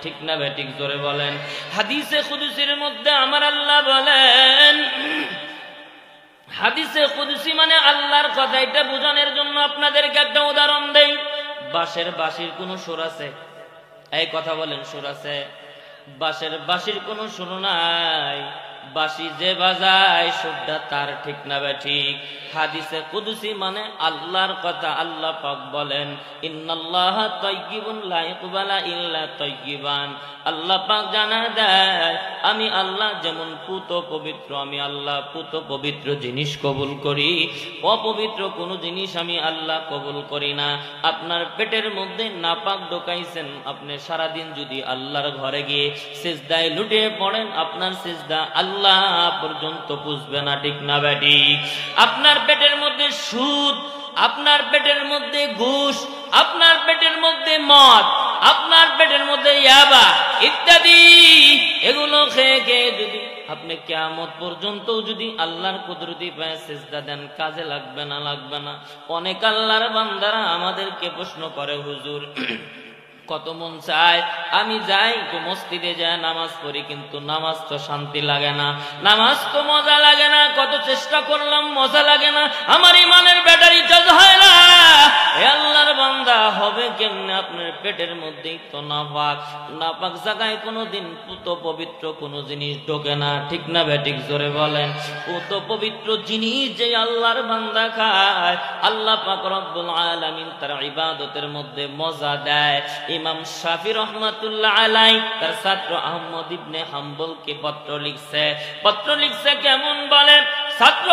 ঠিক না বেঠিক জোরে বলেন। হাদিসে কুদসির মধ্যে আমার আল্লাহ বলেন, হাদিসে কুদসি মানে আল্লাহর কথা। এটা বোঝানোর জন্য আপনাদেরকে একটা উদাহরণ দেই। বাঁশির কোনো সুর আছে? এই কথা বলেন, সুর আছে? বাঁশির কোনো সুর নাই। বাঁশি যে বাজায় সুরটা তার, ঠিক না বেঠিক? হাদিসে কুদসি মানে আল্লাহর কথা। আল্লাহ পাক বলেন, ইন্নাল্লাহা তাইয়্যিবুন লা ইয়াকবালু ইল্লা তাইয়্যিবান। আল্লাহ পাক জানা দেয়, আমি আল্লাহ যেমন পুত পবিত্র, আমি আল্লাহ পুত পবিত্র জিনিস কবুল করি, অপবিত্র কোনো জিনিস আমি আল্লাহ কবুল করি না। আপনার পেটের মধ্যে নাপাক ঢোকাইছেন, আপনি সারাদিন যদি আল্লাহর ঘরে গিয়ে সিজদায় লুটিয়ে পড়েন, আপনার সিজদা আল্লাহ পর্যন্ত পুষবে না, ঠিক না বেঠিক? আপনার পেটের মধ্যে সুদ, আপনার পেটের মধ্যে ঘুষ, আপনার পেটের মধ্যে মদ, আপনার পেটের মধ্যে ইয়াবা ইত্যাদি, এগুলো খেয়ে খেয়ে যদি আপনি কিয়ামত পর্যন্ত যদি আল্লাহর কুদরতি পায়ে সিজদা দেন, কাজে লাগবে না? লাগবে না। অনেক আল্লাহর বান্দারা আমাদেরকে প্রশ্ন করে, হুজুর কত মন চায় আমি যাই একটু মসজিদে যাই নামাজ পড়ি, কিন্তু নামাজ তো শান্তি লাগে না, নামাজ তো মজা লাগে না, কত চেষ্টা করলাম মজা লাগে না, আমার ইমানের ব্যাটারি চার্জ হয় না। হে আল্লাহর বান্দা, হবে কেমনে? আপনার পেটের মধ্যেই তো নাপাক, নাপাক জায়গায় কোনোদিন পুত পবিত্র কোনো জিনিস ঢোকে না, ঠিক না বেঠিক জোরে বলেন? পুত পবিত্র জিনিস যে আল্লাহর বান্দা খায়, আল্লাহ পাক রব্বুল আলামিন তার ইবাদতের মধ্যে মজা দেয়। ইমাম শাফি রহমাতুল্লাহ আলাইহি তার ছাত্র আহমদ ইবনে হাম্বলকে পত্র লিখছে কেমন বলেন? ছাত্র,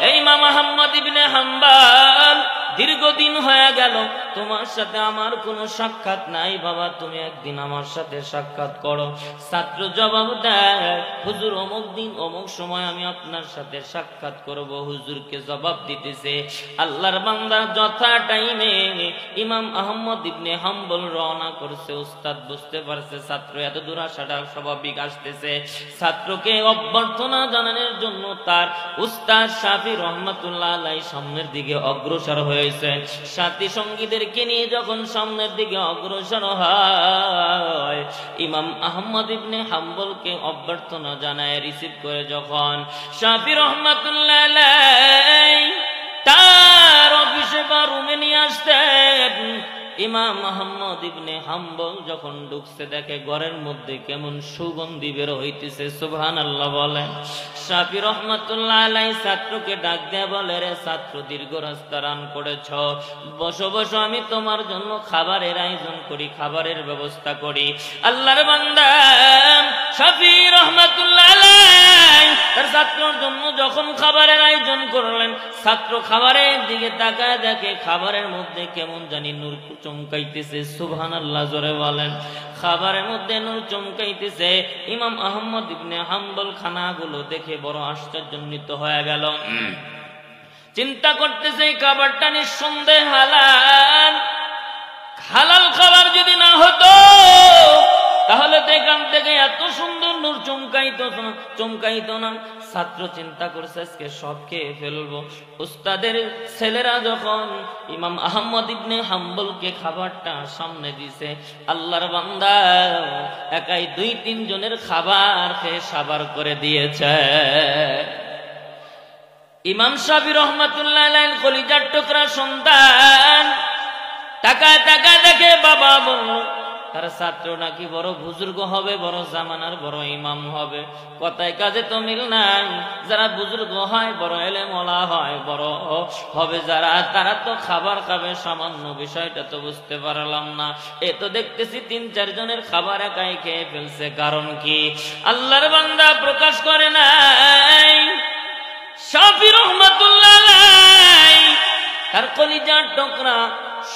এই ইমাম আহমদ ইবনে হাম্বল, দীর্ঘদিন হয়ে গেল তোমার সাথে আমার কোনো সাক্ষাৎ নাই, বাবা তুমি একদিন আমার সাথে সাক্ষাৎ করো। ছাত্র জবাব দেয়, হুজুর অমুক দিন অমুক সময় আমি আপনার সাথে সাক্ষাৎ করব। হুজুরকে জবাব দিতেছে, আল্লাহর বান্দা যথা টাইমে ইমাম আহমদ ইবনে হাম্বল রওনা করছে। উস্তাদ বুঝতে পারছে ছাত্র এত দূর আসাটা স্বাভাবিক আসতেছে, ছাত্রকে অভ্যর্থনা জানানোর জন্য তার উস্তাদ শাফি রহমাতুল্লাহ আলাইহি সামনের দিকে অগ্রসর হয়েছে। সাথী সঙ্গীদেরকে নিয়ে যখন সামনের দিকে অগ্রসর হয়, ইমাম আহমদ ইবনে হাম্বলকে অভ্যর্থনা জানায় রিসিভ করে যখন শাফি রহমাতুল্লাহ আলাইহি তার অফিসে বা রুমে নিয়ে আসতেন, ইমাম আহমদ ইবনে হাম্বল যখন ঢুকছে দেখে ঘরের মধ্যে কেমন সুগন্ধি বের হইতেছে। সুবহানাল্লাহ বলেন। শাফি রহমাতুল্লাহ আলাইহি ছাত্রকে ডাক দেয়া বলে, রে ছাত্র, দীর্ঘ রাস্তা রান করেছ, বসো বসো, আমি তোমার জন্য খাবারের আয়োজন করি, খাবারের ব্যবস্থা করি। আল্লাহর বান্দা শাফি রহমাতুল্লাহ আলাইহি তার ছাত্রের জন্য যখন খাবারের আয়োজন করলেন, ছাত্র খাবারের দিকে তাকায় দেখে খাবারের মধ্যে কেমন জানি নূর চমকাইতেছে। সুবহানাল্লাহ জোরে বলেন। খাবারের মধ্যে নূর চমকাইতেছে। ইমাম আহমদ ইবনে হাম্বল খানাগুলো দেখে বড় আশ্চর্যান্বিত হয়ে গেল। চিন্তা করতেছে এই খাবারটা নিঃসন্দেহে হালাল, হালাল খাবার যদি না হতো তাহলে তো এখান থেকে এত সুন্দর নূর চমকাইতো না। ছাত্র চিন্তা করছে আজকে সব খেয়ে ফেলবো। উস্তাদের ছেলেরা যখন ইমাম আহমদ ইবনে হাম্বলকে খাবারটা সামনে দিছে, আল্লাহর বান্দা একাই 2-3 জনের খাবার খেয়ে সাবার করে দিয়েছে। ইমাম শাফি রহমাতুল্লাহ আলাইহি কলিজার টুকরা সন্তান তাকায় তাকায় দেখে বাবা বলল তার ছাত্র নাকি বড় বুজুর্গ হবে, বড় জামানার বড় ইমাম হবে। কথায় কাজে তো মিল নাই। যারা বুজুর্গ হয়, বড় এলেমওয়ালা হয়, বড় হবে যারা, তারা তো খাবার খাবে সামান্য, বিষয়টা তো বুঝতে পারলাম না। এ তো দেখতেছি 3-4 জনের খাবার একাই খেয়ে ফেলছে। কারণ কি? আল্লাহর বান্দা প্রকাশ করে নাই। শাফি রহমাতুল্লাহ আলাইহি তার কলিজার টুকরা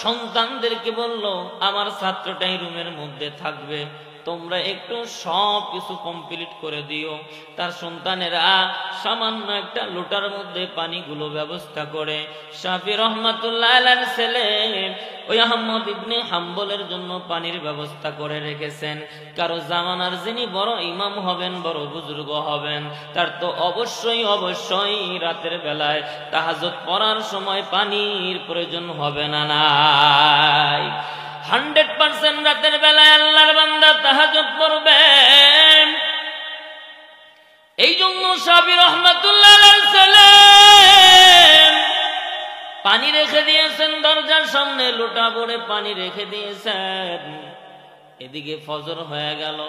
সন্তানদেরকে বলল, আমার ছাত্রটাই রুমের মধ্যে থাকবে, তোমরা একটু সব কিছু কমপ্লিট করে দিও। তার সন্তানেরা সামান্য একটা লোটার মধ্যে পানিগুলো ব্যবস্থা করে শাফি রহমাতুল্লাহ আলাইহির ছেলে ওই আহমদ ইবনে হাম্বলের জন্য পানির ব্যবস্থা করে রেখেছেন। কারো জামানার যিনি বড় ইমাম হবেন, বড় বুজুর্গ হবেন, তার তো অবশ্যই রাতের বেলায় তাহাজ্জুদ পড়ার সময় পানির প্রয়োজন হবে না। নাই 100% রাতের বেলায় আল্লাহর বান্দা জন্য শাফি রাহমাতুল্লাহ আলাইহিস সালাম পানি রেখে দিয়েছেন, দরজার সামনে লোটা ভরে পানি রেখে দিয়েছেন। এদিকে ফজর হয়ে গেল,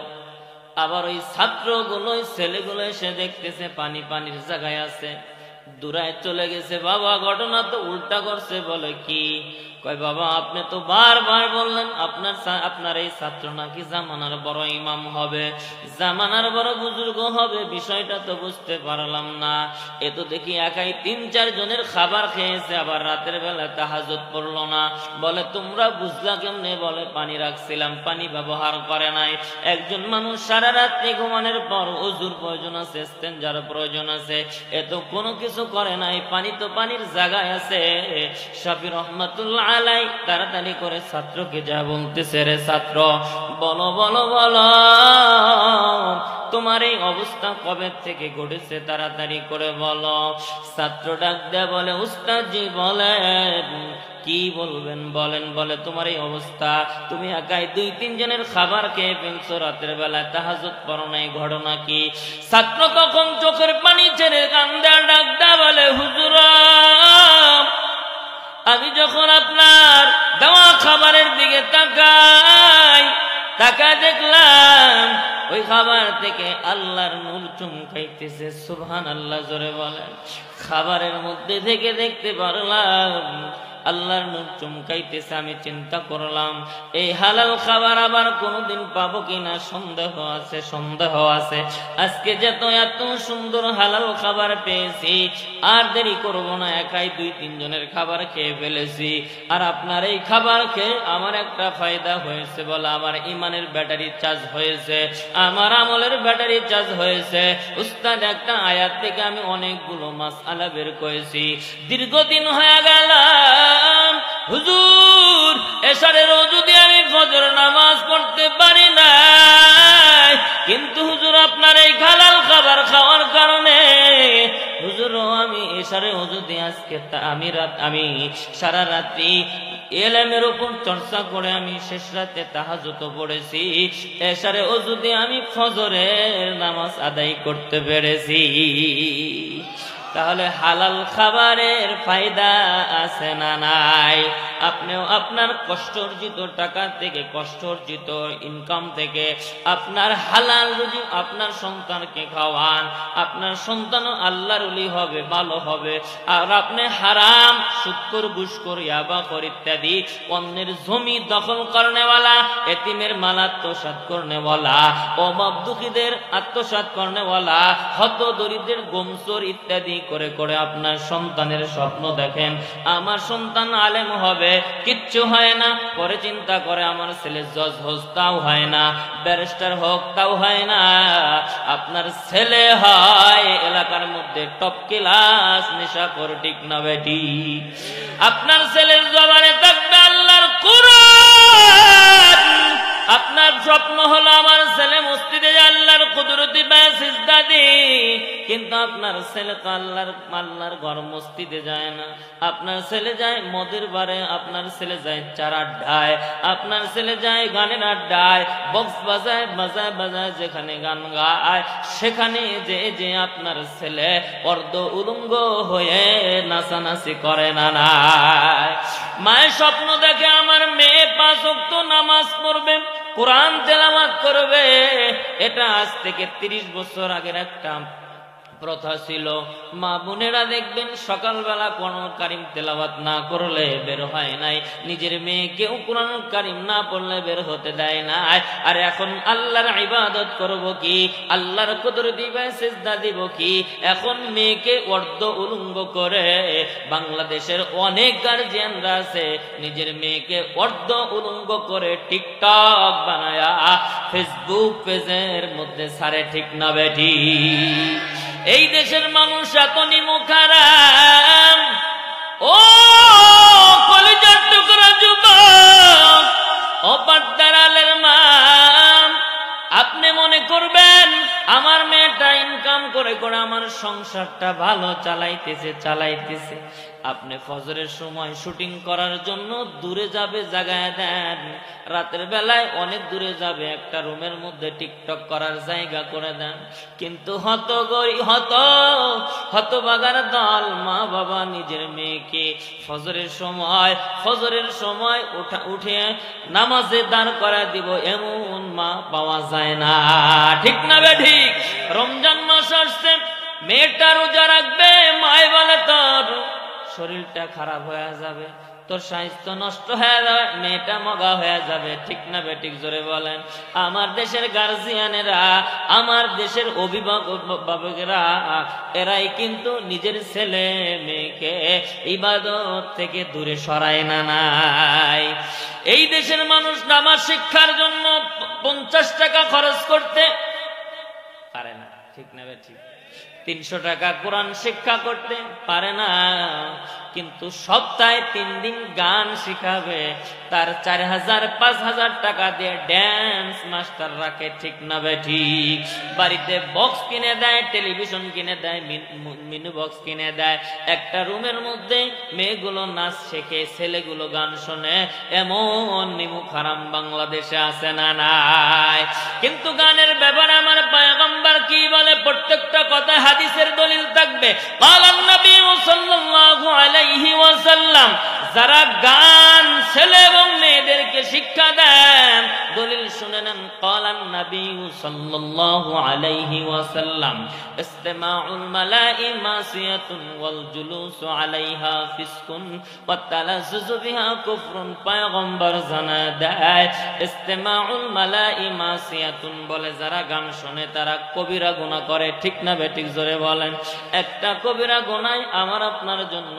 আবার ওই ছাত্রগুলো ওই ছেলেগুলো এসে দেখতেছে পানি পানির জায়গায় আছে, দূরায় চলে গেছে। বাবা ঘটনা তো উল্টা করছে। বলে কি? কয় বাবা আপনি তো বারবার বললেন আপনার এই ছাত্র নাকি জামানার বড় ইমাম হবে, জামানার বড় বুজুর্গ হবে, বিষয়টা তো বুঝতে পারলাম না। এ তো দেখি একাই ৩-৪ জনের খাবার খেয়েছে, আবার রাতের বেলা তাহাজ্জুদ পড়লো না। বলে তোমরা বুঝলা কেমনে? বলে পানি রাখছিলাম, পানি ব্যবহার করে নাই। একজন মানুষ সারা রাত্রি ঘুমানোর পর ওযুর প্রয়োজন আছে, ইস্তেনজার প্রয়োজন আছে, এ তো কোনো কিছু করে নাই, পানি তো পানির জায়গায় আছে। শাফি রাহমাতুল্লাহ আলাই তাড়াতাড়ি করে ছাত্রকে যা বলতেছে, রে ছাত্র বলো বলো বলো তোমার এই অবস্থা কবে থেকে ঘটেছে, তাড়াতাড়ি করে বলো। ছাত্র ডাক দেয়া বলে, উস্তাদ জি বলেন। কি বলবেন বলেন। বলে তোমার এই অবস্থা, তুমি একাই ২-৩ জনের খাবার খেয়ে ফেলছো, রাতের বেলায় তাহাজ্জুদ পড়ো নাই, ঘটনা কি? ছাত্র তখন চোখের পানি ছেড়ে কান্দা ডাক দেয়া বলে, হুজুর আমি যখন আপনার দেওয়া খাবারের দিকে তাকায় দেখলাম ওই খাবার থেকে আল্লাহর নূর চমকাইতেছে। সুবহানাল্লাহ জোরে বলেন। খাবারের মধ্যে থেকে দেখতে পারলাম আল্লাহর নূর চমকাইতেছে। আমি চিন্তা করলাম এই হালাল খাবার আবার কোনোদিন পাবো কিনা সন্দেহ আছে। আজকে যেত এত সুন্দর হালাল খাবার পেয়েছি, আর দেরি করব না, একাই ২-৩ জনের খাবার খেয়ে ফেলেছি। আর আপনার এই খাবার খেয়ে আমার একটা ফায়দা হয়েছে, বলে আমার ইমানের ব্যাটারি চার্জ হয়েছে, আমার আমলের ব্যাটারি চার্জ হয়েছে। উস্তাদ একটা আয়াত থেকে আমি অনেকগুলো মাসআলা বের করেছি। দীর্ঘদিন হয়ে গেল হুজুর এশারেরও যদি আমি ফজর নামাজ পড়তে পারি না, কিন্তু হুজুর আপনার এই হালাল খাবার খাওয়ার কারণে হুজুর আমি এশারেও যদি আজকে আমি সারা রাত্রি ইলমের উপর চর্চা করে আমি শেষ রাতে তাহাজ্জুদ পড়েছি, এশারেও যদি আমি ফজরের নামাজ আদায় করতে পেরেছি। তাহলে হালাল খাবারের ফায়দা আছে না নাই? আপনিও আপনার কষ্ট অর্জিত টাকা থেকে, কষ্ট অর্জিত ইনকাম থেকে আপনার হালাল রুজি আপনার সন্তানকে খাওয়ান, আপনার সন্তানও আল্লাহর ওলি হবে, ভালো হবে। আর আপনি হারাম সুদখোর, ঘুষখোর, ইয়াবাখোর ইত্যাদি অন্যের জমি দখল করনেওয়ালা, এতিমের মাল আত্মসাৎ করনেওয়ালা, অভাব দুঃখীদের আত্মসাৎ করনেওয়ালা, হত দরিদ্রের গোমচোর ইত্যাদি করে করে আপনার সন্তানের স্বপ্ন দেখেন আমার সন্তান আলেম হবে, কিচ্ছু হয় না। পরে চিন্তা করে আমার ছেলে জজ হোক, তাও হয় না, ব্যারিস্টার হোক, তাও হয় না। আপনার ছেলে হয় এলাকার মধ্যে টপ ক্লাস নেশাখোর, ঠিক না বেটি? আপনার ছেলের জবানে থাকবে আল্লাহর কুরআন। আপনার স্বপ্ন হলো আমার ছেলে মসজিদে আল্লাহর কুদরতি পায় সিজদা দেয়, কিন্তু আপনার ছেলে তো আল্লাহর ঘর মসজিদে যায় না। আপনার ছেলে যায় মদের বারে, আপনার ছেলে যায় চার আড্ডায়, আপনার ছেলে যায় গানের আড্ডায়, বক্স বাজায় যেখানে গান গায় সেখানে যে আপনার ছেলে অর্ধ উলঙ্গ হয়ে নাচানাচি করে না। মায়ের স্বপ্ন দেখে আমার মেয়ে ৫ ওয়াক্ত নামাজ পড়বে, কোরআন তেলাওয়াত করবে। এটা আজ থেকে ৩০ বছর আগের একটা প্রথা ছিল। মা বোনেরা দেখবেন সকালবেলা কোরআন কারীম তেলাওয়াত না করলে বের হয় নাই, নিজের মেয়েকেও কোরআন কারীম না পড়লে বের হতে দেয় না। আর এখন আল্লাহর ইবাদত করব কি, আল্লাহর কুদরতি পায়ে সিজদা দিব কি, এখন মেয়েকে অর্ধ উলঙ্গ করে বাংলাদেশের অনেক গার্জিয়ানরা আছে নিজের মেয়েকে অর্ধ উলঙ্গ করে টিকটক বানায়া ফেসবুক পেজের মধ্যে ছাড়ে, ঠিক না বেটি? এই দেশের মানুষ এত নিমুখারাম। ও কলিজার টুকরা যুবক, ও পর্দার মা, আপনি মনে করবেন আমার মেয়েটা ইনকাম প্রমাণ করে করে আমার সংসারটা ভালো চালাইতেছে। আপনি ফজরের সময় শুটিং করার জন্য দূরে যাবে জায়গায় দেন, রাতের বেলায় অনেক দূরে যাবে একটা রুমের মধ্যে টিকটক করার জায়গা করে দেন। কিন্তু হতভাগার দল মা বাবা নিজের মেয়েকে ফজরের সময় উঠে নামাজে দাঁড় করা দিব এমন মা পাওয়া যায় না, ঠিক না বেঠিক? রমজান মাস আসছে, মেয়েটা রোজা রাখবে, মায় বলে তোর শরীরটা খারাপ হয়ে যাবে, তোর স্বাস্থ্য নষ্ট হয়ে যাবে, মেয়েটা মগা হয়ে যাবে, ঠিক না বেঠিক? জোরে বলেন। আমার দেশের গার্জিয়ানেরা, আমার দেশের অভিভাবকেরা, এরাই কিন্তু নিজের ছেলে মেয়েকে ইবাদত থেকে দূরে সরায় না নাই। এই দেশের মানুষ নামাজ শিক্ষার জন্য 50 টাকা খরচ করতে পারে না, ঠিক না বেঠিক? 300 টাকা কোরআন শিক্ষা করতে পারে না, কিন্তু সপ্তাহে 3 দিন গান শিখাবে, তার 4000-5000 টাকা দিয়ে ড্যান্স মাস্টার রাখে, ঠিক না বেঠিক? বাড়িতে বক্স কিনে দেয়, টেলিভিশন কিনে দেয়, মিনি বক্স কিনে দেয়, একটা রুমের মধ্যে মেয়েগুলো নাচ শেখে, ছেলেগুলো গান শোনে। এমন নিমুখ হারাম বাংলাদেশে আছে না নাই? কিন্তু গানের ব্যাপারে আমার পয়গম্বর কি বলে? প্রত্যেকটা কথায় হাদিসের দলিল থাকবে। ক্বালান নবী সাল্লাল্লাহু আলাইহি ওয়াসাল্লাম, যারা গান ছেলে এবং মেয়েদেরকে শিক্ষা দেন, দলিল শুনে নেন। ক্বালান নবী সাল্লাল্লাহু আলাইহি ওয়াসাল্লাম, ইসতিমাউল মালাই মাসিয়াতুন ওয়াল জুলুসু আলাইহা ফিসকুন ওয়া তালাজ্জুজু বিহা কুফরুন। পয়গম্বর জানা দেয় ইসতিমাউল মালাই মাসিয়াতুন বলে যারা গান শোনে তারা কবিরা গুনাহ করে, ঠিক না বেঠিক? জোরে বলেন। একটা কবিরা গুনাহ আমার আপনার জন্য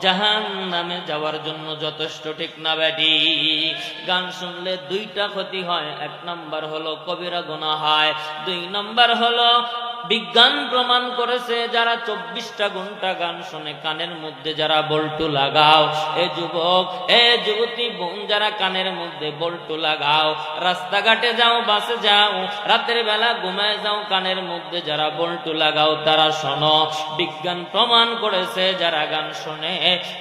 জাহান্নামে যাওয়ার জন্য যথেষ্ট, ঠিক না বেঠিক? গান শুনলে 2টা ক্ষতি হয়। 1 নাম্বার হলো কবিরা গুনাহ হয়, 2 নাম্বার হলো বিজ্ঞান প্রমাণ করেছে যারা 24টা ঘন্টা গান শুনে, কানের মধ্যে যারা বল্টু লাগাও, এ যুবক এ যুবতী বোন, যারা কানের মধ্যে বল্টু লাগাও, রাস্তাঘাটে যাও, বাসে যাও, রাতের বেলা ঘুমায় যাও, কানের মধ্যে যারা বল্টু লাগাও, তারা শোনো, বিজ্ঞান প্রমাণ করেছে যারা গান শোনে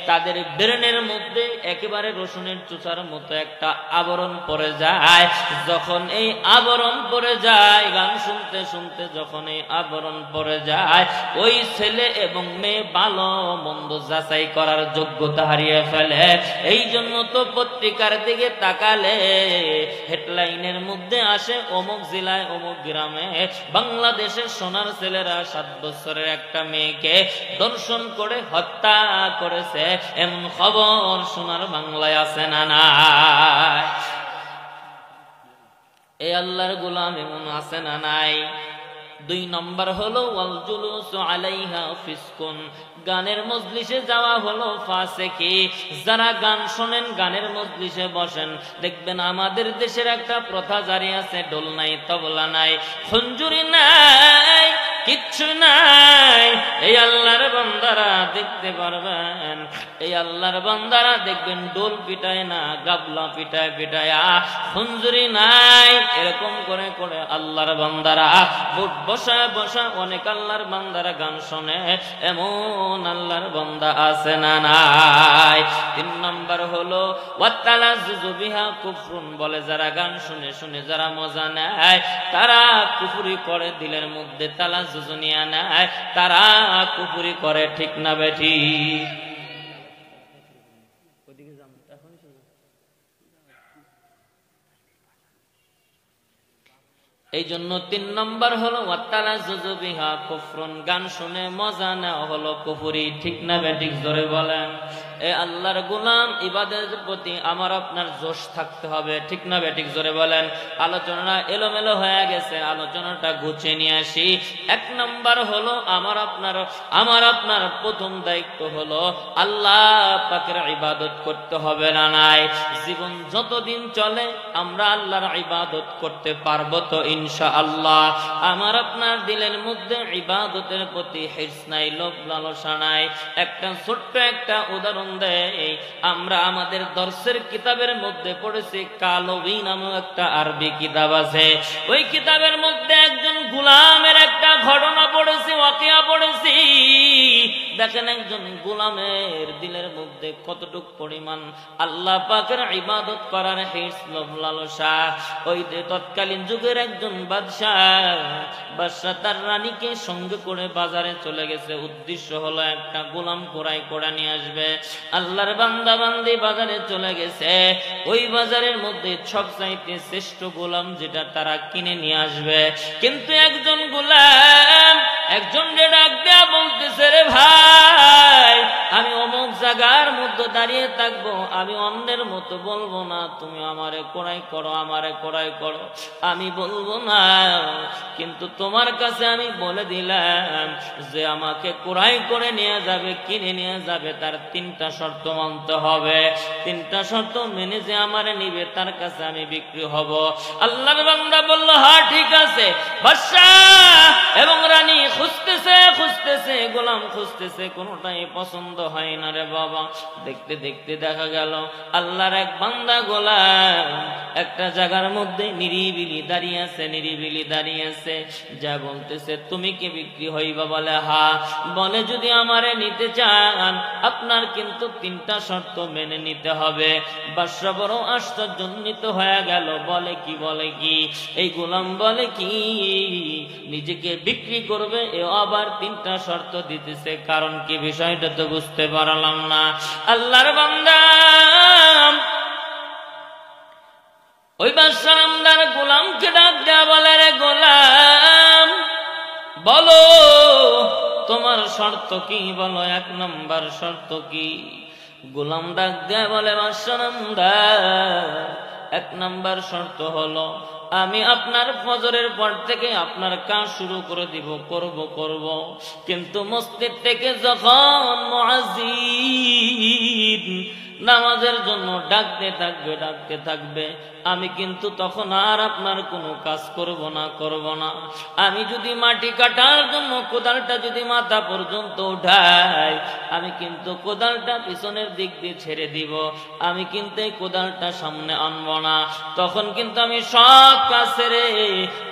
তাদের ব্রেনের মধ্যে একেবারে রসুনের চুচার মতো একটা আবরণ পড়ে যায়। যখন এই আবরণ পড়ে যায়, গান শুনতে শুনতে যখন এই আবরণ পড়ে যায়, ওই ছেলে এবং মেয়ে ভালো মন্দ যাচাই করার যোগ্যতা হারিয়ে ফেলে। এই জন্য তো পত্রিকার দিকে তাকালে হেডলাইনের মধ্যে আসে অমুক জেলায় অমুক গ্রামে বাংলাদেশের সোনার ছেলেরা 7 বছরের একটা মেয়েকে দর্শন করে হত্যা করেছে, এমন খবর সোনার বাংলায় আছে না নাই? এই আল্লাহর গোলাম এমন আছে না নাই? 2 নম্বর হলো ওয়াল জুলুসু আলাইহা ফিসকুন, গানের মজলিসে যাওয়া হলো ফাসিকি। যারা গান শোনেন, গানের মজলিসে বসেন, দেখবেন আমাদের দেশের একটা প্রথা জারি আছে, ঢোল নাই, তবলা নাই, খঞ্জুরি নাই, কিচ্ছু নাই। এই আল্লাহর বান্দারা দেখতে পারবেন, এই আল্লাহর বান্দারা দেখবেন ঢোল পিটায় না, গাবলা পিটায় পিটায়া, খঞ্জুরি নাই, এরকম করে করে আল্লাহর বান্দারা বসা বসা অনেক আল্লাহর বান্দারা গান শোনে। এমন আল্লাহর বান্দা আছে না নাই? 3 নম্বর হলো ওয়াতালাজ্জুজু বিহা কুফরুন বলে যারা গান শুনে শুনে যারা মজা নেয়, তারা কুফরি করে, দিলের মধ্যে তালাজ্জুজ নিয়ে নেয়, তারা কুফরি করে, ঠিক না বেঠিক? এই জন্য 3 নম্বর হলো ওয়াতালাজ্জুজু বিহা কুফরুন, গান শুনে মজা নেওয়া হলো কুফরি, ঠিক না বেঠিক? জোরে বলেন। এ আল্লাহর গোলাম, ইবাদতের প্রতি আমার আপনার জোশ থাকতে হবে, ঠিক না বেঠিক? জোরে বলেন। আলোচনা এলোমেলো হয়ে গেছে, আলোচনাটা গুছিয়ে নিয়ে আসি। 1 নম্বর হলো আমার আপনার প্রথম দায়িত্ব হলো আল্লাহ পাকের ইবাদত করতে হবে না নাই? জীবন যতদিন চলে আমরা আল্লাহর ইবাদত করতে পারবো তো? ইনশাআল্লাহ। আমার আপনার দিলের মধ্যে ইবাদতের প্রতি হিরস নাই, লোভ লালসা নাই। একটা ছোট্ট একটা উদাহরণ দেই। আমরা আমাদের দর্শের কিতাবের মধ্যে পড়েছি, কালবি নামক একটা আরবি কিতাব আছে। ওই কিতাবের মধ্যে একজন গোলামের একটা ঘটনা পড়েছি, ওয়াকিয়া পড়েছি। দেখেন একজন গোলামের দিলের মধ্যে কতটুক পরিমাণ আল্লাহ পাকের ইবাদত করার হিরস, লোভ লালসা। ওই তৎকালীন যুগের একজন বাদশা তার রানীকে সঙ্গে করে বাজারে চলে গেছে। উদ্দেশ্য হলো একটা গোলাম ক্রয় করে নিয়ে আসবে। আল্লাহর বান্দা বান্দি বাজারে চলে গেছে। ওই বাজারের মধ্যে সবচাইতে শ্রেষ্ঠ গোলাম যেটা তারা কিনে নিয়ে আসবে। কিন্তু একজন গোলাম একজনকে ডাক দেয়া বলতেছে, রে ভাই, আমি অমুক জায়গার মধ্যে দাঁড়িয়ে থাকবো, আমি অন্যের মতো বলবো না তুমি আমারে ক্রয় করো, আমারে ক্রয় করো, আমি বলবো না। কিন্তু তোমার কাছে আমি বলে দিলাম যে আমাকে ক্রয় করে নিয়ে যাবে, কিনে নিয়ে যাবে, তার তিনটা শর্ত মানতে হবে। তিনটা শর্ত মেনে যে আমারে নিবে তার কাছে আমি বিক্রি হব। আল্লাহর বান্দা বলল, হ্যাঁ ঠিক আছে। বাদশাহ এবং রানী খুঁজতেছে, গোলাম খুঁজতেছে, কোনোটাই পছন্দ হয় না রে বাবা। দেখতে দেখতে দেখা গেল আল্লাহর এক বান্দা গোলাম একটা জায়গার মধ্যে নিরিবিলি দাঁড়িয়ে আছে। যা বলতেছে, তুমি কি বিক্রি হইবা? বলে হ্যাঁ। বলে, যদি আমারে নিতে চান আপনার কিন্তু তিনটা শর্ত মেনে নিতে হবে। বাদশা বড় আশ্চর্যান্বিত হয়ে গেল। বলে কি? এই গোলাম বলে কি নিজেকে বিক্রি করবে, এ আবার তিনটা শর্ত দিতেছে, কারণ কি? বিষয়টা তো বুঝতে পারলাম না। আল্লাহর বান্দা ওই বাদশাহ আমদার গোলামকে ডাক দেয়া বলে, রে গোলাম, বলো তোমার শর্ত কি? বলো এক নম্বর শর্ত কি? গোলাম ডাক দেয়া বলে, বাদশাহ আমদার, এক নম্বর শর্ত হলো আমি আপনার ফজরের পর থেকে আপনার কাজ শুরু করে দিব, করব। কিন্তু মসজিদ থেকে যখন মুয়াজ্জিন নামাজের জন্য ডাকতে থাকবে, আমি কিন্তু তখন আর আপনার কোনো কাজ করব না। আমি যদি মাটি কাটার জন্য কোদালটা যদি মাথা পর্যন্ত উঠাই, আমি কিন্তু কোদালটা পিছনের দিক দিয়ে ছেড়ে দিব, আমি কিন্তু এই কোদালটা সামনে আনবো না। তখন কিন্তু আমি সব কাজ ছেড়ে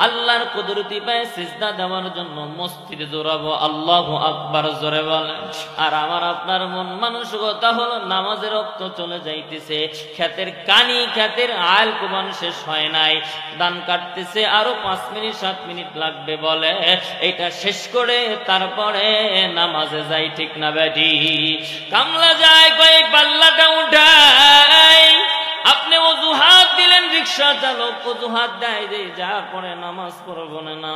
আল্লাহর কুদরতি পায়ে সিজদা দেওয়ার জন্য মসজিদে দৌড়াবো। আল্লাহু আকবার জোরে বলেন। আর আমার আপনার মন মানসিকতা হলো নামাজের রক্ত চলে যাইতেছে, ক্ষেতের আল কুরবান শেষ হয় নাই, ধান কাটতেছে, আরো 5 মিনিট 7 মিনিট লাগবে। বলে এটা শেষ করে তারপরে নামাজে যাই, ঠিক না বেটি? কামলা যায় কই পাল্লাটা উঠাই, আপনি অজুহাত দিলেন, রিক্সা চালক অজুহাত দেয় যে যা পরে নামাজ পড়বো না।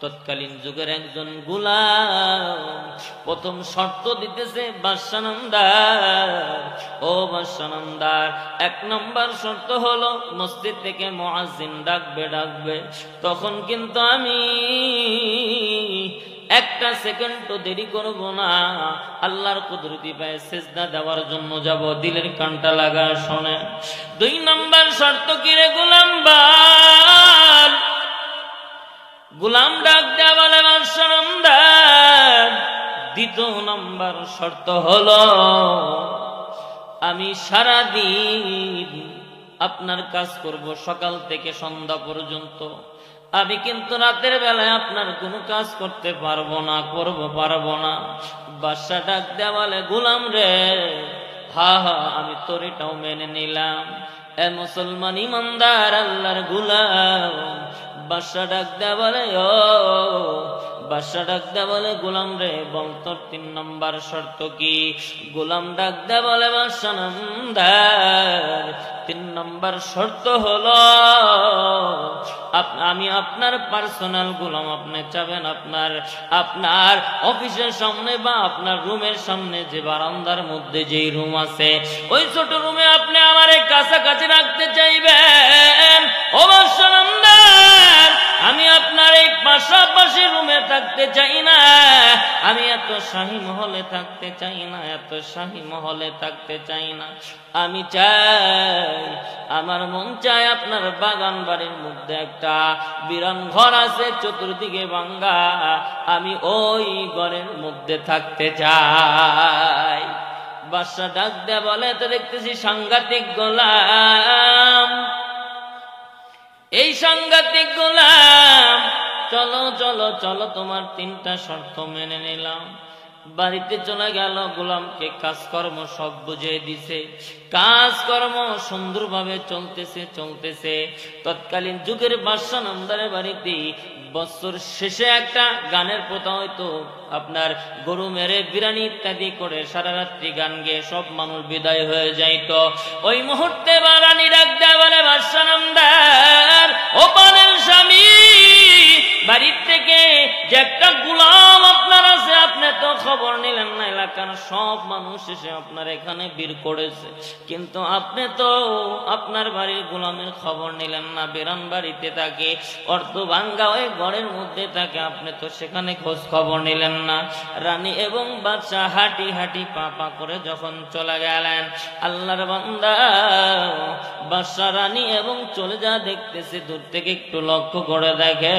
তৎকালীন যুগের একজন গোলাম প্রথম শর্ত দিতেছে, বাদশাহ নামদার, ও বাদশাহ নামদার, এক নম্বর শর্ত হলো মসজিদ থেকে মুয়াজ্জিন ডাকবে, তখন কিন্তু আমি একটা সেকেন্ড দেরি করব না, আল্লাহর কুদরতি পায়ে সিজদা দেওয়ার জন্য যাব। দিলের কানটা লাগা শোনে। 2 নম্বর শর্ত কি রে গোলাম? গোলাম ডাক দেয়া বলে, বাদশাহ নামদার, 2 নম্বর শর্ত হলো আমি সারা দিন আপনার কাজ করব, সকাল থেকে সন্ধ্যা পর্যন্ত। আমি কিন্তু রাতের বেলায় আপনার কোনো কাজ করতে পারবো না। বাদশা ডাক দেয়া বলে, গোলাম রে, হ্যাঁ আমি তোর এটাও মেনে নিলাম। এ মুসলমান ইমানদার আল্লাহর গোলাম। বাদশা ডাক দেয়া বলে, গোলাম রে, বল তোর 3 নম্বর শর্ত কি? গোলাম ডাক দেয়া বলে, বাদশা নামদার, 3 নম্বর শর্ত হলো আমি আপনার পার্সোনাল গোলাম। আপনি চাবেন আপনার অফিসের সামনে বা আপনার রুমের সামনে যে বারান্দার মধ্যে যেই রুম আছে, ওই ছোট রুমে আপনি আমার কাছাকাছি রাখতে চাইবেন। ও বাদশা নামদার, আমি আপনার এই পাশাপাশি রুমে থাকতে চাই না, আমি এত শাহী মহলে থাকতে চাই না, এত শাহী মহলে থাকতে চাই না। আমি চাই, আমার মন চায় আপনার বাগান বাড়ির মধ্যে একটা বিরান ঘর আছে, চতুর্দিকে ভাঙ্গা, আমি ওই ঘরের মধ্যে থাকতে চাই। বাদশা ডাক দেয়া বলে, তো দেখতেছি সাংঘাতিক গোলাম, এই সাংঘাতিক গোলাম, চলো চলো চলো, তোমার 3টা শর্ত মেনে নিলাম। বাড়িতে চলে গেল, গোলামকে কাজকর্ম সব বুঝিয়ে দিছে, কাজকর্ম সুন্দরভাবে চলতেছে। তৎকালীন যুগের বাদশা নামদারের বাড়িতে বছর শেষে একটা গানের প্রথা হয়তো, আপনার গরু মেরে বিরানি ইত্যাদি করে সারা রাত্রি গান গেয়ে সব মানুষ বিদায় হয়ে যাইত। ওই মুহূর্তে রানী ডাক দেয় বলে, বাদশা নামদার, ও পানের স্বামী, বাড়ির থেকে যে একটা গোলাম আপনার আছে, আপনি তো খবর নিলেন না, এলাকার সব মানুষ এসে আপনার এখানে ভিড় করেছে, কিন্তু আপনি তো আপনার বাড়ির গোলামের খবর নিলেন না, বেরান বাড়িতে থাকে, অর্থ ভাঙ্গা ওই ঘরের মধ্যে থাকে, আপনি তো সেখানে খোঁজ খবর নিলেন না। রানী এবং বাদশা হাঁটি হাঁটি পা পা করে যখন চলে গেলেন, আল্লাহর বান্দা বাদশা রানী এবং চলে যা দেখতেছে, দূর থেকে একটু লক্ষ্য করে দেখে,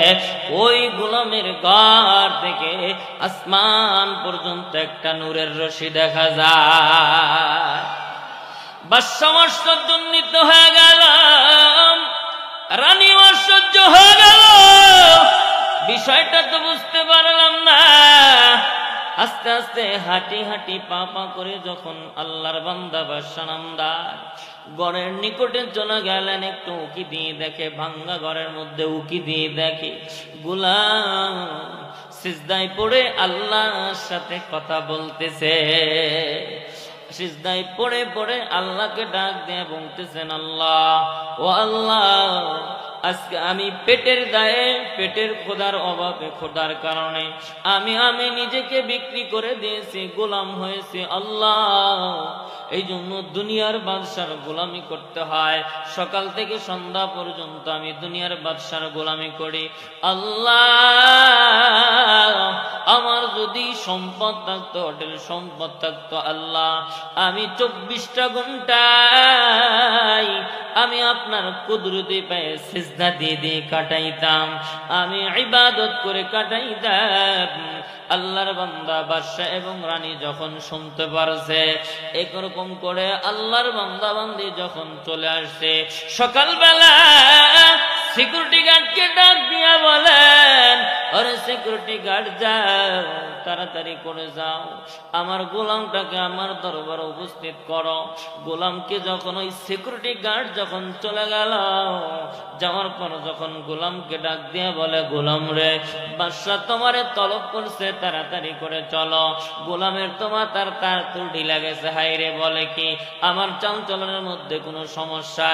ওই গোলামের ঘর থেকে আসমান পর্যন্ত একটা নূরের রশি দেখা যায়। বাদশা আশ্চর্যান্বিত হয়ে গেল, রানী আশ্চর্য হয়ে গেল, বিষয়টা তো বুঝতে পারলাম না। আস্তে আস্তে হাঁটি হাঁটি পা পা করে যখন আল্লাহর বান্দা বাদশা নামদার ঘরের নিকটে চলে গেলেন, একটু উকি দিয়ে দেখে, ভাঙ্গা ঘরের মধ্যে উকি দিয়ে দেখে গোলাম সিজদায় পড়ে আল্লাহর সাথে কথা বলতেছে। সিজদায় পড়ে পড়ে আল্লাহকে ডাক দিয়ে বলতেছেন, আল্লাহ, ও আল্লাহ, আজকে আমি পেটের দায়ে, পেটের খোদার অভাবে, খোদার কারণে আমি নিজেকে বিক্রি করে দিয়েছি, গোলাম হয়েছি। আল্লাহ, এই জন্য দুনিয়ার বাদশার গোলামি করতে হয়, সকাল থেকে সন্ধ্যা পর্যন্ত আমি দুনিয়ার বাদশার গোলামি করি। আল্লাহ, আমার যদি সম্পদ থাকতো, হোটেল সম্পদ থাকতো, আল্লাহ, আমি 24টা ঘন্টায় আমি আপনার কুদরতি পায়ে সিজদা দিয়ে দিয়ে কাটাইতাম, আমি ইবাদত করে কাটাইতাম। আল্লাহর বান্দা বাদশা এবং রানী যখন শুনতে পারছে, একরকম করে আল্লাহর বান্দা বান্দি যখন চলে আসছে, সকালবেলা সিকিউরিটি গার্ডকে ডাক দিয়া বলেন, আরে সিকিউরিটি গার্ড, যাও, তাড়াতাড়ি করে যাও, আমার গোলামটাকে আমার দরবারে উপস্থিত করো। গোলামকে যখন ওই সিকিউরিটি গার্ড যখন চলে গেল, যাওয়ার পর যখন গোলামকে ডাক দিয়ে বলে, গোলাম রে, বাদশা তোমারে তলব করছে, তাড়াতাড়ি করে চলো। গোলামের তোমার তার ঢিলা গেছে। হাই রে, বলে কি, আমার চালচলনের মধ্যে কোনো সমস্যা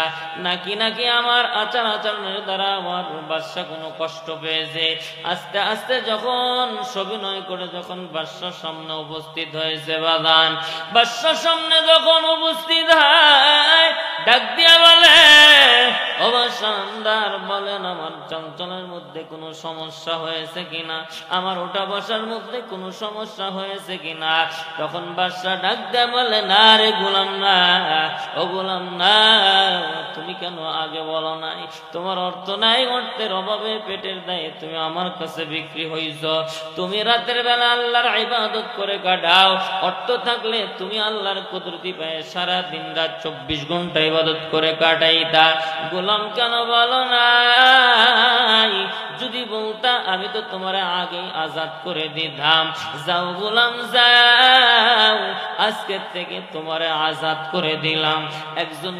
নাকি আমার আচার আচরণের দ্বারা আমার বাদশা কোনো কষ্ট পেয়েছে। আস্তে আস্তে যখন সবিনয় করে যখন বাদশার সামনে উপস্থিত হয়েছে, বাদান বাদশার সামনে যখন উপস্থিত হয়, ডাক দিয়া বলে, ও বাদশাহদার, বলেন আমার চঞ্চলের মধ্যে কোনো সমস্যা হয়েছে কিনা, আমার ওটা বসার মধ্যে কোনো সমস্যা হয়েছে কিনা। তখন বাদশা ডাক দিয়া বলে, না রে গোলাম, না, ও গোলাম, না, তুমি কেন আগে বলো নাই? তোমার অর্থ নাই, অর্থের অভাবে পেটের দায়ে তুমি আমার কাছে বিক্রি হইছ। তুমি রাতের বেলা আল্লাহর ইবাদত করে কাটাও, অর্থ থাকলে তুমি আল্লাহর কুদরতি পায়ে সারা দিন রাত 24 ঘন্টা ইবাদত করে কাটাইতা। গোলাম কেন বলো নাই? যদি বলতা আমি তো তোমার আগে আজাদ করে দিতাম। যাও গোলাম, যাও, আজকের থেকে তোমার আজাদ করে দিলাম। একজন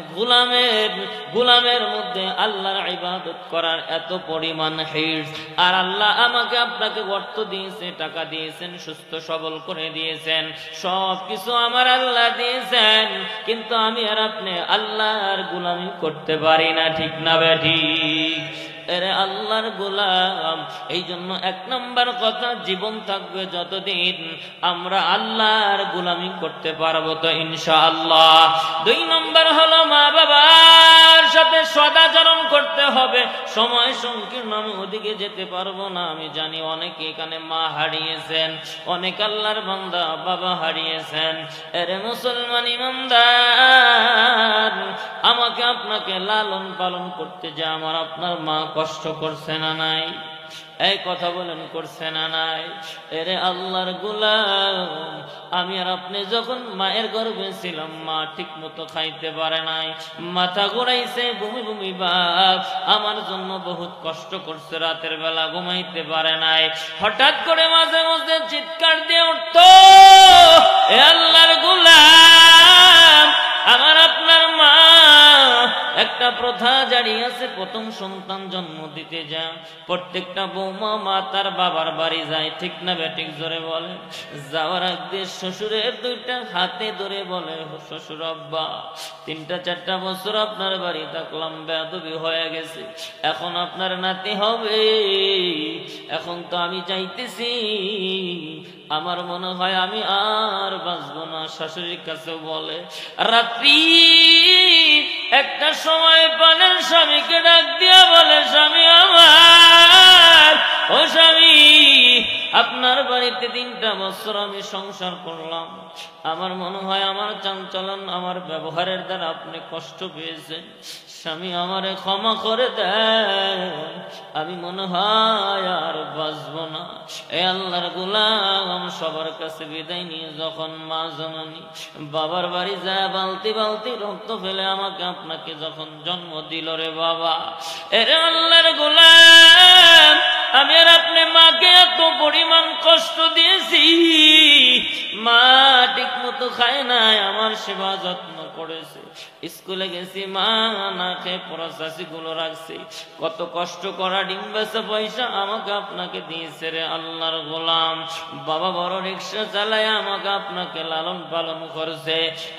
গোলামের মধ্যে আল্লাহর ইবাদত করার এত পরিমাণ হির্স, আর আল্লাহ আমাকে আপনাকে অর্থ দিয়েছে, টাকা দিয়েছেন, সুস্থ সবল করে দিয়েছেন, সব কিছু আমার আল্লাহ দিয়েছেন, কিন্তু আমি আর আপনি আল্লাহর গোলামি করতে পারি না, ঠিক না বেঠিক? এরে আল্লাহর গোলাম, এই জন্য 1 নম্বর কথা, জীবন থাকবে যতদিন আমরা আল্লাহর গোলামি করতে পারবো তো ইনশাআল্লাহ। 2 নম্বর হলো মা বাবার সাথে সদাচরণ করতে হবে। সময় সংকীর্ণ, আমি ওদিকে যেতে পারবো না। আমি জানি অনেকে এখানে মা হারিয়েছেন, অনেক আল্লাহর বান্দা বাবা হারিয়েছেন। এরে মুসলমান ইমানদার, আমাকে আপনাকে লালন পালন করতে যে আমার আপনার মা কষ্ট করছে না নাই? এই কথা বলেন, করছে না নাই? এরে আল্লাহর গোলাম, আমি আর আপনি যখন মায়ের গর্ভে ছিলাম, মা ঠিক মতো খাইতে পারে নাই, মাথা ঘুরাইছে, বমি বমি ভাব, আমার জন্য বহুত কষ্ট করছে, রাতের বেলা ঘুমাইতে পারে নাই। হঠাৎ করে মাঝে মাঝে চিৎকার দিয়ে উঠতো, এ আল্লাহর গোলাম, আমার আপনার মা একটা প্রথা জারি আছে, প্রথম সন্তান জন্ম দিতে যায় প্রত্যেকটা বৌমা মা তার বাবার বাড়ি যায়, ঠিক না বেঠিক? জোরে বলে। যাওয়ার আগে শ্বশুরের 2টা হাতে ধরে বলে, শ্বশুর আব্বা 3টা 4টা বছর আপনার বাড়ি থাকলাম, বেয়াদবি হয়ে গেছে, এখন আপনার নাতি হবে, এখন তো আমি চাইতেছি, আমার মনে হয় আমি আর বাঁচবো না। শাশুড়ির কাছে বলে, রাত্রি একটা সময় পানের স্বামীকে ডাক দিয়া বলে, স্বামী আমার, ও স্বামী, আপনার বাড়িতে 3টা বছর আমি সংসার করলাম, আমার মনে হয় আমার চাঞ্চলন, আমার ব্যবহারের দ্বারা আপনি কষ্ট পেয়েছেন, স্বামী আমারে ক্ষমা করে দেন, আমি মনে হয় আর বাঁচবো না। এ আল্লাহর গোলাম, সবার কাছে বিদায় নিয়ে যখন মা জননী বাবার বাড়ি যায়, বালতি বালতি রক্ত ফেলে আমাকে আপনাকে যখন জন্ম দিল রে বাবা, এরে আল্লাহর গোলাম, আমি আর আপনি মাকে এত পরিমাণ কষ্ট দিয়েছি, মা ঠিক মতো খায় নাই, আমার সেবা যত্ন করেছে, স্কুলে গেছি মা না খেয়ে পড়াশাশি গুলো রাখছি, কত কষ্ট করা ডিম্বাসে পয়সা আমাকে আপনাকে দিয়েছে রে আল্লাহর গোলাম। বাবা বড় রিক্সা চালায় আমাকে আপনাকে লালন পালন করছে,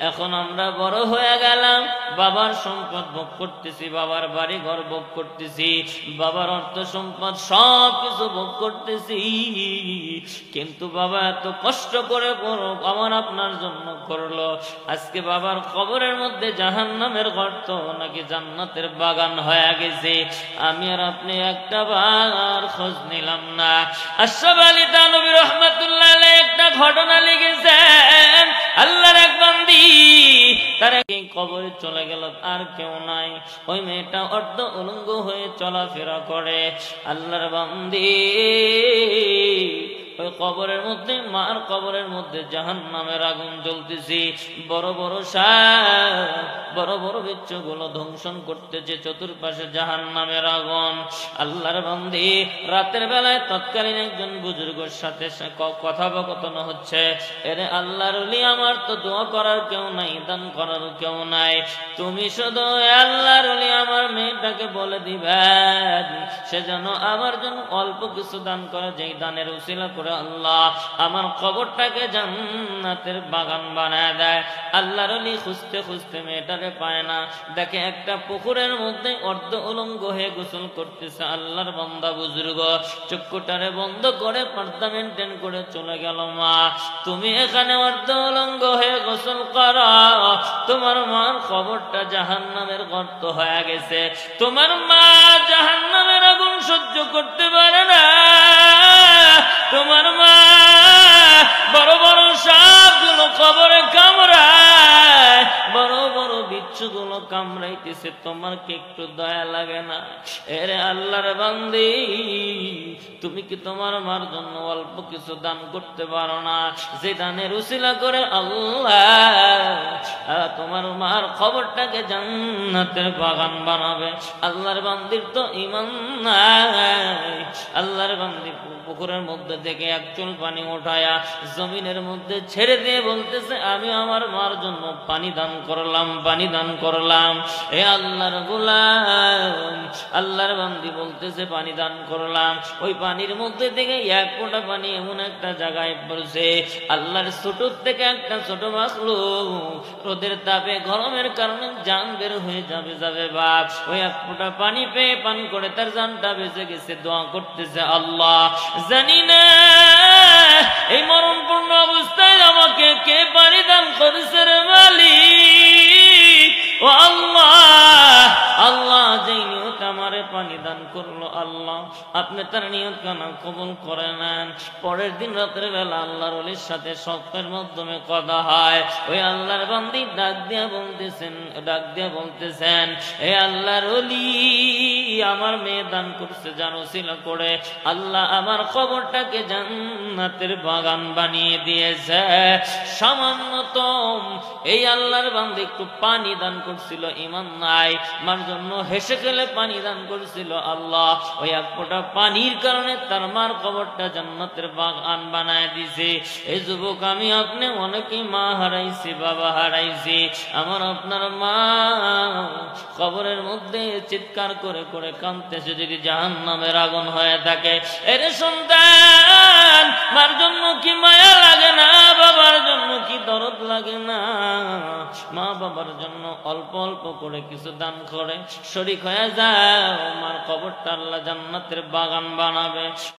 এখন আমরা বড় হয়ে গেলাম, বাবার সম্পদ ভোগ করতেছি, বাবার বাড়ি ঘর ভোগ করতেছি, বাবার অর্থ সম্পদ সব কিছু ভোগ করতেছি, কিন্তু বাবা এত কষ্ট করে আমার আপনার জন্য করলো, আজকে বাবার কবরের মধ্যে জাহান্নামের গর্ত নাকি জান্নাতের বাগান হয়ে গেছে, আমি আর আপনি একটা বার খোঁজ নিলাম না। আশরাফ আলী থানভী রাহমাতুল্লাহ আলাইহি একটা ঘটনা লিখেছেন, আল্লাহর এক বান্দি তার কবরে চলে গেল, আর কেউ নাই, ওই মেয়েটা অর্ধ উলঙ্গ হয়ে চলাফেরা করে, আল্লাহর বান্দি ওই কবরের মধ্যে, মার কবরের মধ্যে জাহান্নামের আগুন জ্বলতেছে, বড় বড় সাপ বড় বড় বিচ্ছুগুলো ধ্বংসন করতেছে, চতুর্পাশে জাহান্নামের আগুন। আল্লাহর বান্দি রাতের বেলায় তৎকালীন একজন বুজুর্গের সাথে কথোপকথন হচ্ছে, এরে আল্লাহর ওলি, আমার তো দোয়া করার কেউ নাই, দান করার কেউ নাই, তুমি শুধু আল্লাহর ওলি আমার মেয়েটাকে বলে দিবেন সে যেন আমার জন্য অল্প কিছু দান করে, যেই দানের উসিলা করে আল্লাহ আমার কবরটাকে জান্নাতের বাগান বানায় দেয়। আল্লাহর ওলি খুঁজতে খুঁজতে মেয়েটারে পায় না, দেখে একটা পুকুরের মধ্যে অর্ধ উলঙ্গ হয়ে গোসল করতেছে। আল্লাহর বান্দা বুজুর্গ চক্ষুটারে বন্ধ করে পর্দা মেনটেন করে চলে গেল, মা তুমি এখানে অর্ধ উলঙ্গ হয়ে গোসল করো, তোমার মার কবরটা জাহান্নামের গর্ত হয়ে গেছে, তোমার মা জাহান্নামের আগুন সহ্য করতে পারে না, তোমার মা বড় বড় সাপগুলো কবরে কামড়ায়, বড় বড় বিচ্ছুগুলো কামড়াইতেছে, তোমার কি একটু দয়া লাগে না? এরে আল্লাহর বান্দি, তুমি কি তোমার মার জন্য অল্প কিছু দান করতে পারো না, যে দানের উসিলা করে আল্লাহ তোমার মার খবরটাকে জান্নাতের বাগান বানাবে? আল্লাহর বান্দির তো ঈমান নাই, আল্লাহর বান্দি পুকুরের মধ্যে থেকে এক চুল পানি উঠায়া জমিনের মধ্যে ছেড়ে দিয়ে বলতেছে, আমি আমার মার জন্য পানি দান করলাম, পানি দান করলাম। এ আল্লাহর গোলাম, আল্লাহর বান্দি বলতেছে পানি দান করলাম। ওই পানির মধ্যে থেকে এক ফোঁটা পানি এমন একটা জায়গায় পড়ছে, আল্লাহর ছোট থেকে একটা ছোট মাখলুক রোদের তাপে গরমের কারণে জান বের হয়ে যাবে বাপ। ওই এক ফোঁটা পানি পেয়ে পান করে তার জানটা বেঁচে গেছে। দোয়া করতেছে, আল্লাহ জানি না এই মরণপূর্ণ অবস্থায় আমাকে কে পানি দান করেছে রে মালিক। ও আল্লাহ, আল্লাহ যেই নিয়ত আমারে পানি দান করলো, আল্লাহ আপনি তার নিয়ত কানা কবুল করে নেন। পরের দিন রাতের বেলা আল্লাহর ওলির সাথে স্বপ্নের মাধ্যমে কথা হয়। ওই আল্লাহর বান্দি ডাক দিয়া বলতেছেন, হে আল্লাহর ওলি, আমার মেয়ে দান করছে জানো ছিল করে, আল্লাহ আমার কবরটাকে জান্নাতের বাগান বানিয়ে দিয়েছে। সামান্যতম এই আল্লাহর বান্দি একটু পানি দান করছিল, ঈমান নাই, মার জন্য হেসে খেলে পানি দান করছিল। আল্লাহ ওই এক ফোঁটা পানির কারণে তার মার কবরটা জান্নাতের বাগান বানায় দিছে। এই যুবক, আমি আপনি অনেকেই মা হারাইছি, বাবা হারাইছি। আমার আপনার মা কবরের মধ্যে চিৎকার করে করে কাঁদতেছে যদি জাহান্নামের আগুন হয়ে থাকে। এর সন্তান, মার জন্য কি মায়া লাগে না? বাবার জন্য কি দরদ লাগে না? মা বাবার জন্য অল্প অল্প করে কিছু দান করে শরীক হয়ে যাও, মার কবরটা আল্লাহ জান্নাতের বাগান বানাবে।